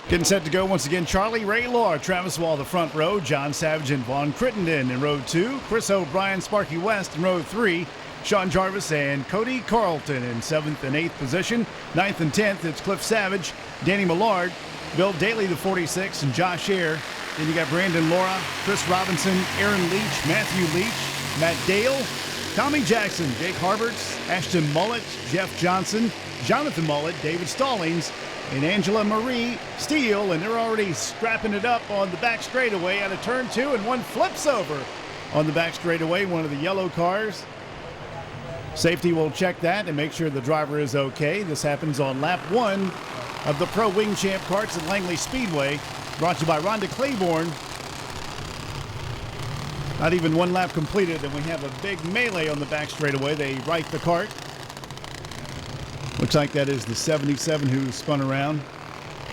Getting set to go once again, Charlie Ray Law, Travis Wall, the front row, John Savage and Vaughn Crittenden in row 2, Chris O'Brien, Sparky West in row 3, Sean Jarvis and Cody Carlton in 7th and 8th position. 9th and 10th, it's Cliff Savage, Danny Millard, Bill Daly, the 46, and Josh Ayer. Then you got Brandon Laura, Chris Robinson, Aaron Leach, Matthew Leach, Matt Dale, Tommy Jackson, Jake Harberts, Ashton Mullett, Jeff Johnson, Jonathan Mullett, David Stallings, and Angela Marie Steele, and they're already strapping it up on the back straightaway out of turn 2, and one flips over on the back straightaway, one of the yellow cars. Safety will check that and make sure the driver is okay. This happens on lap 1 of the Pro Wing Champ Karts at Langley Speedway, brought to you by Rhonda Claiborne. Not even one lap completed, and we have a big melee on the back straightaway. They right the cart. Looks like that is the 77 who spun around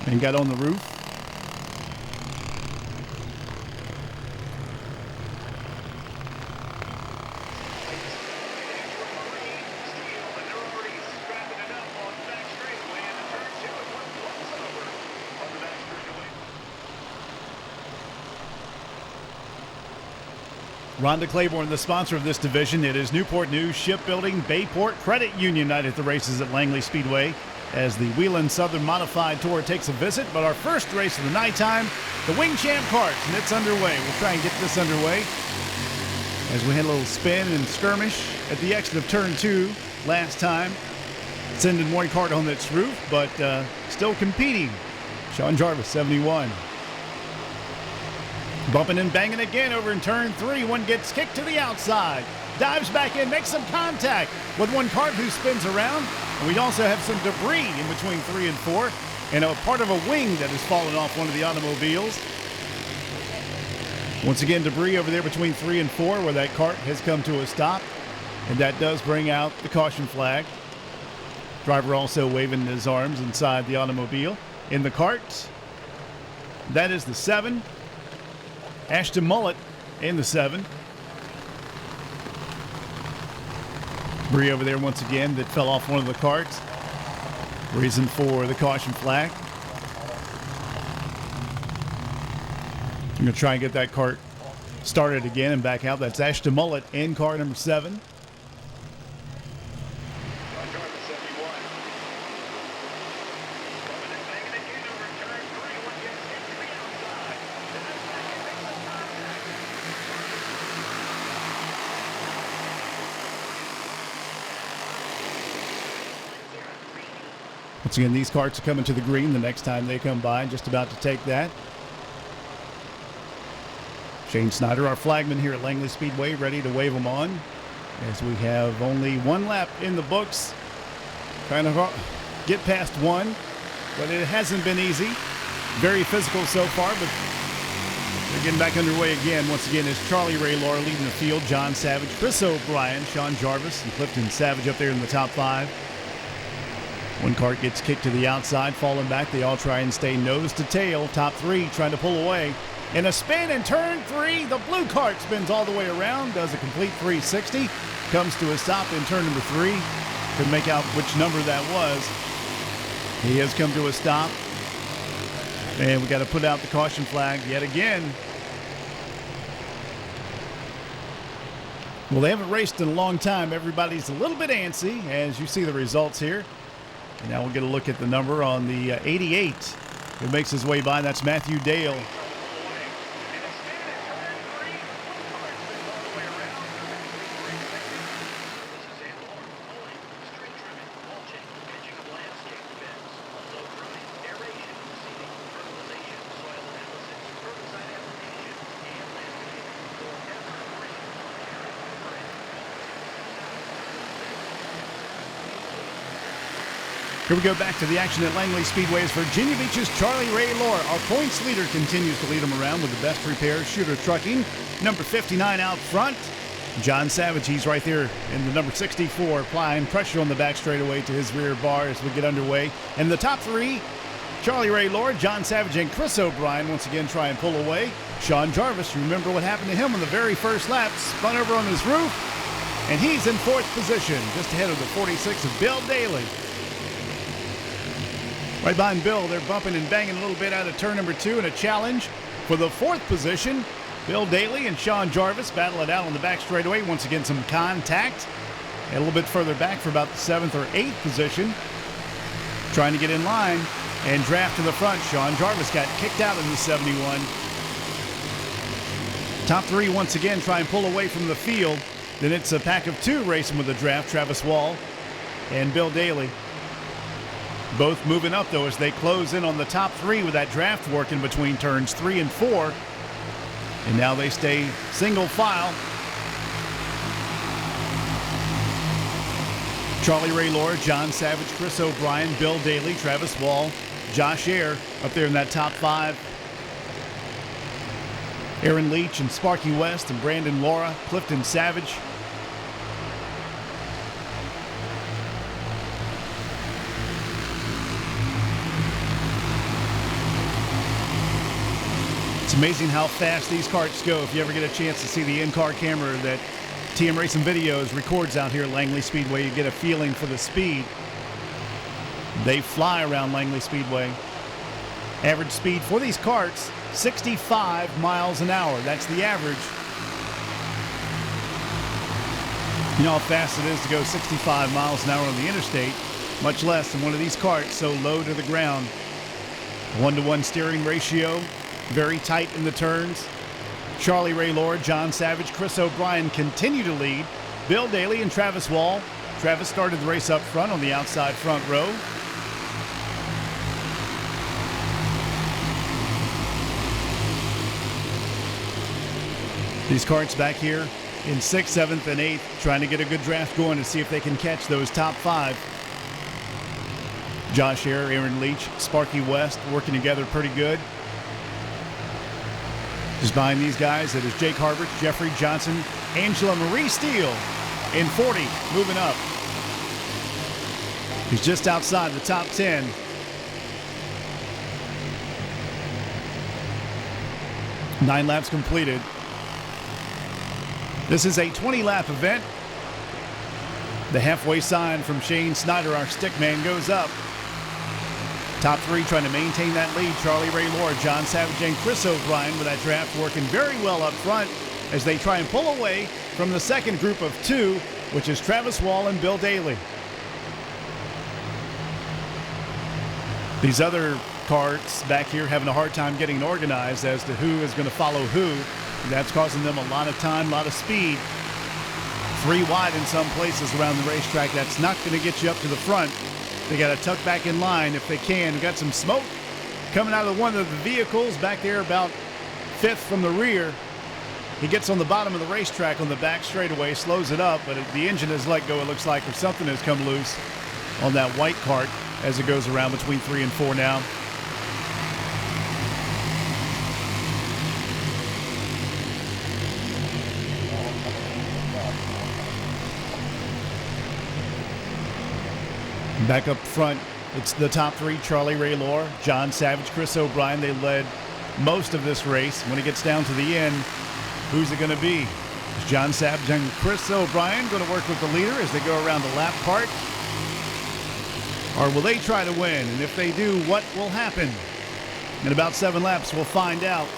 and got on the roof. Rhonda Claiborne, the sponsor of this division. It is Newport News Shipbuilding Bayport Credit Union night at the races at Langley Speedway as the Wheeling Southern Modified Tour takes a visit. But our first race of the nighttime, the Wing Champ Karts, and it's underway. We'll try and get this underway as we had a little spin and skirmish at the exit of turn 2 last time. Sending one kart on its roof, but still competing. Sean Jarvis, 71. Bumping and banging again over in turn 3. One gets kicked to the outside. Dives back in, makes some contact with one kart who spins around. And we also have some debris in between 3 and 4. And a part of a wing that has fallen off one of the automobiles. Once again, debris over there between 3 and 4 where that kart has come to a stop. And that does bring out the caution flag. Driver also waving his arms inside the automobile. In the kart, that is the 7. Ashton Mullett in the 7. Debris over there once again that fell off one of the karts. Reason for the caution flag. I'm going to try and get that kart started again and back out. That's Ashton Mullett in car number 7. Once again, these karts are coming to the green the next time they come by. Just about to take that. Shane Snyder, our flagman here at Langley Speedway, ready to wave them on as we have only one lap in the books. Trying to get past one, but it hasn't been easy. Very physical so far, but they're getting back underway again. Once again, it's Charlie Ray Laura leading the field. John Savage, Chris O'Brien, Sean Jarvis, and Clifton Savage up there in the top 5. One kart gets kicked to the outside, falling back. They all try and stay nose to tail. Top 3 trying to pull away. In a spin in turn 3, the blue kart spins all the way around, does a complete 360, comes to a stop in turn number 3. Couldn't make out which number that was. He has come to a stop. And we got to put out the caution flag yet again. Well, they haven't raced in a long time. Everybody's a little bit antsy as you see the results here. And now we'll get a look at the number on the 88 who makes his way by. That's Matthew Dale. Here we go back to the action at Langley Speedway as Virginia Beach's Charlie Ray Laura. Our points leader continues to lead them around with the best repair, Shooter Trucking. Number 59 out front, John Savage. He's right there in the number 64, applying pressure on the back straightaway to his rear bar as we get underway. And the top 3, Charlie Ray Laura, John Savage, and Chris O'Brien once again try and pull away. Sean Jarvis, you remember what happened to him on the very first lap, spun over on his roof, and he's in 4th position, just ahead of the 46 of Bill Daly. Right behind Bill, they're bumping and banging a little bit out of turn number 2, and a challenge for the 4th position. Bill Daly and Sean Jarvis battle it out on the back straightaway. Once again, some contact. And a little bit further back for about the 7th or 8th position. Trying to get in line and draft to the front. Sean Jarvis got kicked out in the 71. Top 3 once again try and pull away from the field. Then it's a pack of 2 racing with the draft. Travis Wall and Bill Daly. Both moving up, though, as they close in on the top 3 with that draft working between turns 3 and 4. And now they stay single file. Charlie Ray Lord, John Savage, Chris O'Brien, Bill Daly, Travis Wall, Josh Ayer up there in that top 5. Aaron Leach and Sparky West and Brandon Laura, Clifton Savage. It's amazing how fast these karts go. If you ever get a chance to see the in-car camera that TM Racing Videos records out here at Langley Speedway, you get a feeling for the speed. They fly around Langley Speedway. Average speed for these karts, 65 miles an hour. That's the average. You know how fast it is to go 65 miles an hour on the interstate, much less than one of these karts so low to the ground. 1-to-1 steering ratio. Very tight in the turns. Charlie Ray Lord, John Savage, Chris O'Brien continue to lead. Bill Daly and Travis Wall. Travis started the race up front on the outside front row. These karts back here in 6th, 7th, and 8th trying to get a good draft going to see if they can catch those top 5. Josh Ayer, Aaron Leach, Sparky West working together pretty good. Just behind these guys, that is Jake Harbert, Jeffrey Johnson, Angela Marie Steele in 40, moving up. He's just outside the top 10. Nine laps completed. This is a 20-lap event. The halfway sign from Shane Snyder, our stick man, goes up. Top 3 trying to maintain that lead. Charlie Ray Lord, John Savage, and Chris O'Brien with that draft working very well up front as they try and pull away from the second group of 2, which is Travis Wall and Bill Daly. These other karts back here having a hard time getting organized as to who is going to follow who. That's causing them a lot of time, a lot of speed. 3 wide in some places around the racetrack. That's not going to get you up to the front. They got to tuck back in line if they can. We've got some smoke coming out of one of the vehicles back there about 5th from the rear. He gets on the bottom of the racetrack on the back straightaway, slows it up, but the engine has let go, it looks like, or something has come loose on that white kart as it goes around between 3 and 4 now. Back up front, it's the top 3, Charlie Ray Lord, John Savage, Chris O'Brien. They led most of this race. When it gets down to the end, who's it going to be? Is John Savage and Chris O'Brien going to work with the leader as they go around the lap part? Or will they try to win? And if they do, what will happen? In about 7 laps, we'll find out.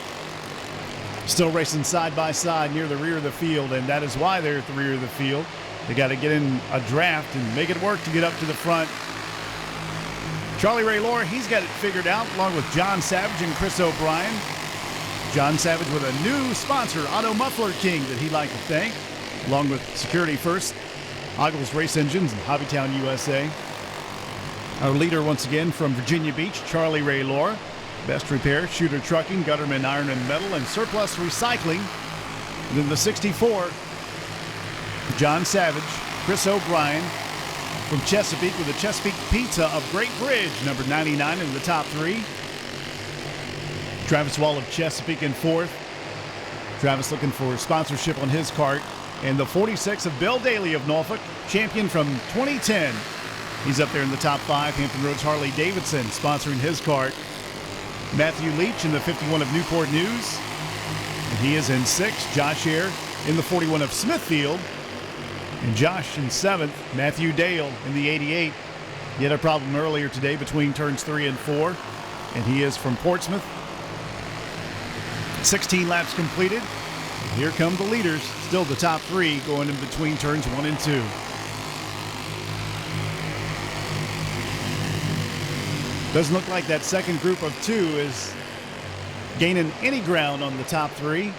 Still racing side by side near the rear of the field, and that is why they're at the rear of the field. They got to get in a draft and make it work to get up to the front. Charlie Ray Lord, he's got it figured out, along with John Savage and Chris O'Brien. John Savage with a new sponsor, Auto Muffler King, that he'd like to thank, along with Security First, Ogles Race Engines, and Hobbytown, USA. Our leader, once again, from Virginia Beach, Charlie Ray Lord. Best Repair, Shooter Trucking, Gutterman Iron and Metal, and Surplus Recycling. And then the 64, John Savage, Chris O'Brien from Chesapeake with the Chesapeake Pizza of Great Bridge, number 99 in the top 3. Travis Wall of Chesapeake in 4th. Travis looking for sponsorship on his kart. And the 46 of Bill Daly of Norfolk, champion from 2010. He's up there in the top 5. Hampton Roads Harley Davidson sponsoring his kart. Matthew Leach in the 51 of Newport News. And he is in 6th. Josh Ayer in the 41 of Smithfield. And Josh in 7th. Matthew Dale in the 88 He had a problem earlier today between turns 3 and 4, and he is from Portsmouth. 16 laps completed. Here come the leaders, still the top 3 going in between turns 1 and 2. Doesn't look like that second group of 2 is gaining any ground on the top 3.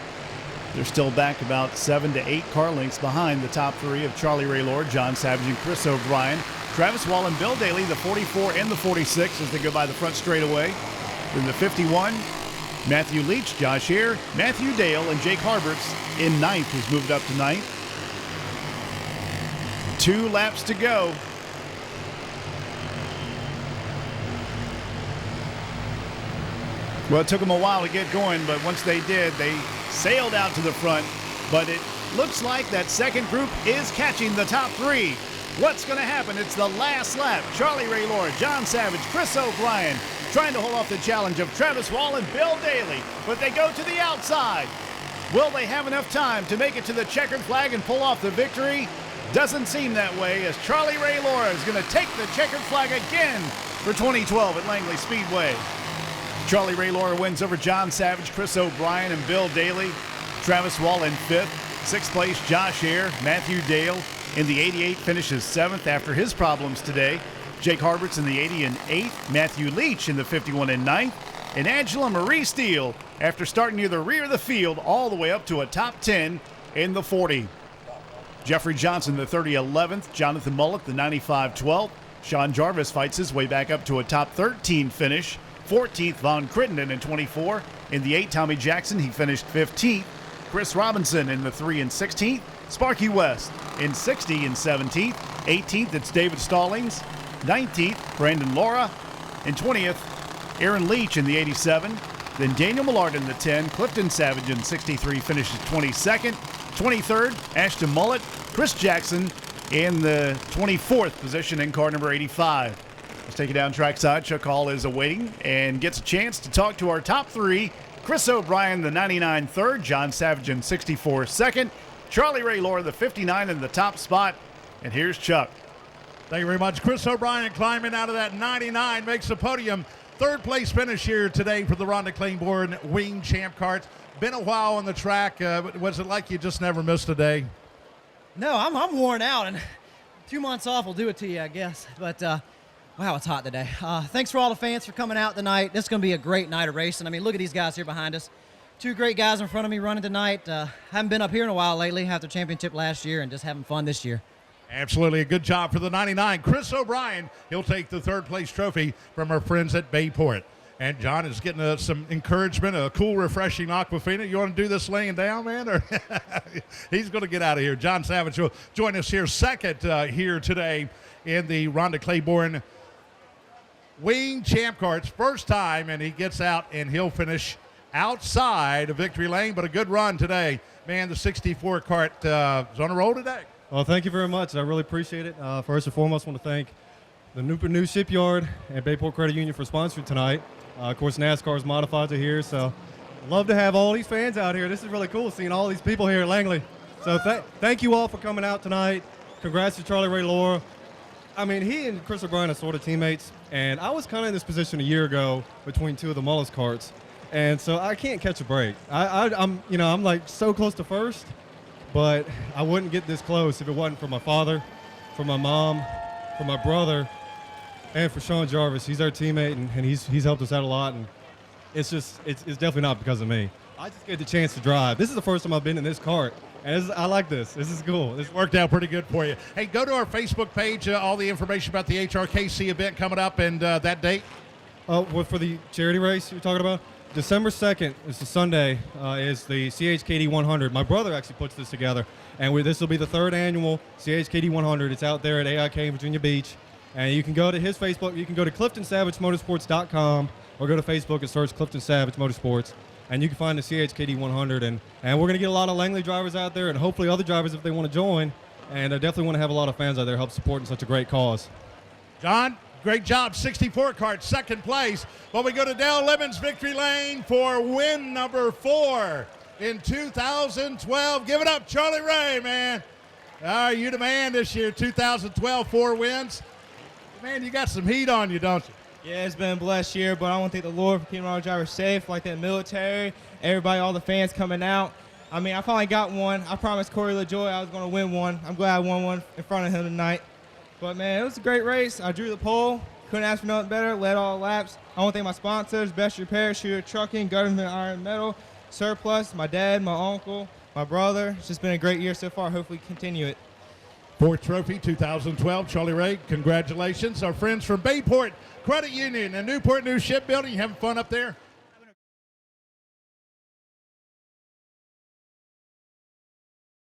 They're still back about 7 to 8 car lengths behind the top 3 of Charlie Raylor, John Savage, and Chris O'Brien. Travis Wall and Bill Daly, the 44 and the 46, as they go by the front straightaway. Then the 51, Matthew Leach, Josh Hare, Matthew Dale, and Jake Harberts in 9th, who's moved up to 9th. 2 laps to go. Well, it took them a while to get going, but once they did, they sailed out to the front. But it looks like that second group is catching the top 3. What's going to happen? It's the last lap. Charlie Raylor, John Savage, Chris O'Brien trying to hold off the challenge of Travis Wall and Bill Daly, but they go to the outside. Will they have enough time to make it to the checkered flag and pull off the victory? Doesn't seem that way, as Charlie Raylor is going to take the checkered flag again for 2012 at Langley Speedway. Charlie Raylor wins over John Savage, Chris O'Brien, and Bill Daly. Travis Wall in 5th. 6th place, Josh Hare, Matthew Dale in the 88 finishes 7th after his problems today. Jake Harberts in the 80 and 8th. Matthew Leach in the 51 and 9th. And Angela Marie Steele after starting near the rear of the field all the way up to a top 10 in the 40. Jeffrey Johnson, the 30 11th. Jonathan Mullet, the 95 12th. Sean Jarvis fights his way back up to a top 13 finish. 14th, Von Crittenden in 24. In the 8, Tommy Jackson, he finished 15th. Chris Robinson in the 3 and 16th. Sparky West in 60 and 17th. 18th, it's David Stallings. 19th, Brandon Laura. And 20th, Aaron Leach in the 87. Then Daniel Millard in the 10. Clifton Savage in 63 finishes 22nd. 23rd, Ashton Mullet. Chris Jackson in the 24th position in car number 85. Let's take it down trackside. Chuck Hall is awaiting and gets a chance to talk to our top 3. Chris O'Brien, the 99 third. John Savage in 64 second. Charlie Raylor, the 59 in the top spot. And here's Chuck. Thank you very much. Chris O'Brien climbing out of that 99 makes the podium. 3rd place finish here today for the Ronda Claiborne Wing Champ Kart. Been a while on the track. Was it like you just never missed a day? No, I'm worn out, and 2 months off will do it to you, I guess. But wow, it's hot today. Thanks for all the fans for coming out tonight. This is going to be a great night of racing. I mean, look at these guys here behind us. 2 great guys in front of me running tonight. Haven't been up here in a while lately after championship last year and just having fun this year. Absolutely a good job for the 99. Chris O'Brien, he'll take the 3rd place trophy from our friends at Bayport. And John is getting some encouragement, a cool, refreshing Aquafina. You want to do this laying down, man? Or he's going to get out of here. John Savage will join us here second here today in the Ronda Claiborne Wing Champ Karts. First time, and he gets out, and he'll finish outside of victory lane, but a good run today. Man, the 64 kart is on a roll today. Well, thank you very much. I really appreciate it. First and foremost, I want to thank the Newport News Shipyard and Bayport Credit Union for sponsoring tonight. Of course, NASCAR's modifieds are here, so I'd love to have all these fans out here. This is really cool, seeing all these people here at Langley. So thank you all for coming out tonight. Congrats to Charlie Raylor. I mean, he and Chris O'Brien are sort of teammates, and I was kind of in this position a year ago between 2 of the Mullis karts, and so I can't catch a break. I'm like so close to first, but I wouldn't get this close if it wasn't for my father, for my mom, for my brother, and for Sean Jarvis. He's our teammate, and he's helped us out a lot, and it's definitely not because of me. I just get the chance to drive. This is the first time I've been in this kart, and I like this. This is cool. This worked out pretty good for you. Hey, go to our Facebook page, all the information about the HRKC event coming up, and that date. For the charity race you're talking about? December 2nd is the Sunday, is the CHKD 100. My brother actually puts this together, and this will be the 3rd annual CHKD 100. It's out there at AIK in Virginia Beach, and you can go to his Facebook. You can go to CliftonSavageMotorsports.com or go to Facebook and search Clifton Savage Motorsports, and you can find the CHKD 100. And we're going to get a lot of Langley drivers out there, and hopefully other drivers if they want to join. And I definitely want to have a lot of fans out there help supporting such a great cause. John, great job. 64 kart, 2nd place. But we go to Dale Lemons victory lane for win number 4 in 2012. Give it up, Charlie Ray, man. You the man this year. 2012, 4 wins. Man, you got some heat on you, don't you? Yeah, it's been a blessed year, but I want to thank the Lord for keeping all the drivers safe, like the military, everybody, all the fans coming out. I mean, I finally got one. I promised Corey LaJoy I was going to win one. I'm glad I won one in front of him tonight. But, man, it was a great race. I drew the pole. Couldn't ask for nothing better. Led all laps. I want to thank my sponsors, Best Repair, Shooter Trucking, Government Iron Metal, Surplus, my dad, my uncle, my brother. It's just been a great year so far. Hopefully continue it. Fourth trophy, 2012. Charlie Ray, congratulations. Our friends from Bayport Credit Union and Newport News Shipbuilding, you having fun up there?